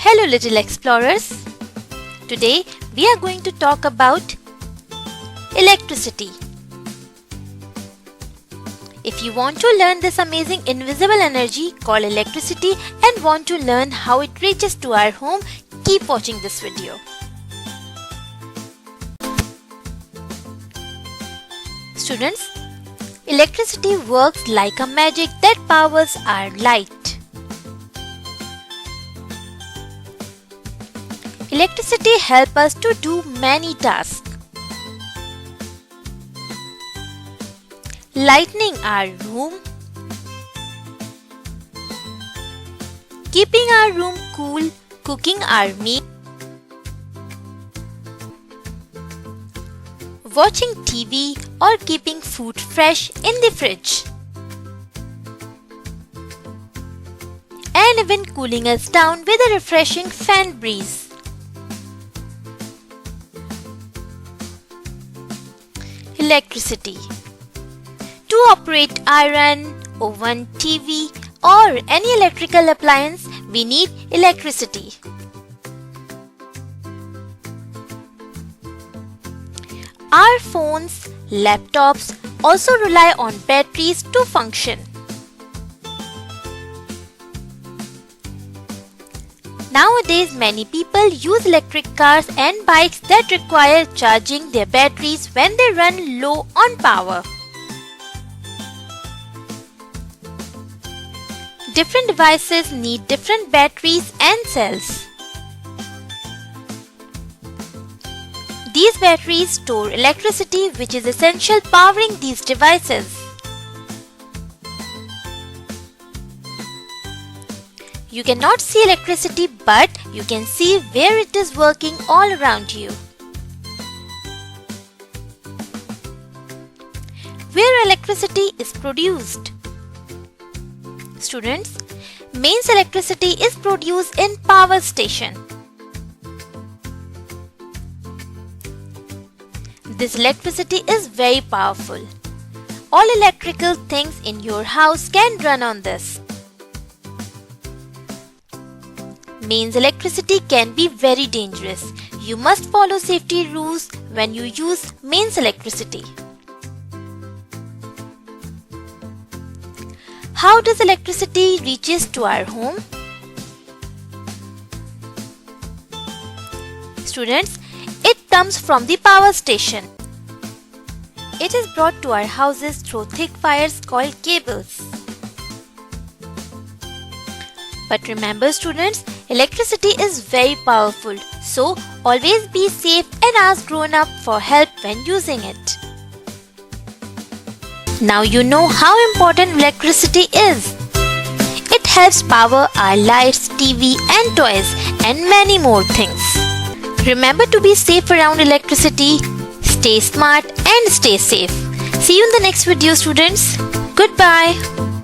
Hello little explorers. Today we are going to talk about electricity. If you want to learn this amazing invisible energy called electricity and want to learn how it reaches to our home, keep watching this video. Students, electricity works like a magic that powers our light. Electricity helps us to do many tasks. Lighting our room, keeping our room cool, cooking our meal, watching TV or keeping food fresh in the fridge, and even cooling us down with a refreshing fan breeze. Electricity. To operate iron, oven, TV or any electrical appliance, we need electricity. Our phones, laptops also rely on batteries to function. Nowadays, many people use electric cars and bikes that require charging their batteries when they run low on power. Different devices need different batteries and cells. These batteries store electricity, which is essential powering these devices. You cannot see electricity, but you can see where it is working all around you. Where electricity is produced. Students, mains electricity is produced in power station. This electricity is very powerful. All electrical things in your house can run on this. Mains electricity can be very dangerous. You must follow safety rules when you use mains electricity. How does electricity reaches to our home? Students, it comes from the power station. It is brought to our houses through thick wires called cables. But remember students, electricity is very powerful, so always be safe and ask grown-up for help when using it. Now you know how important electricity is. It helps power our lights, TV and toys and many more things. Remember to be safe around electricity, stay smart and stay safe. See you in the next video students. Goodbye.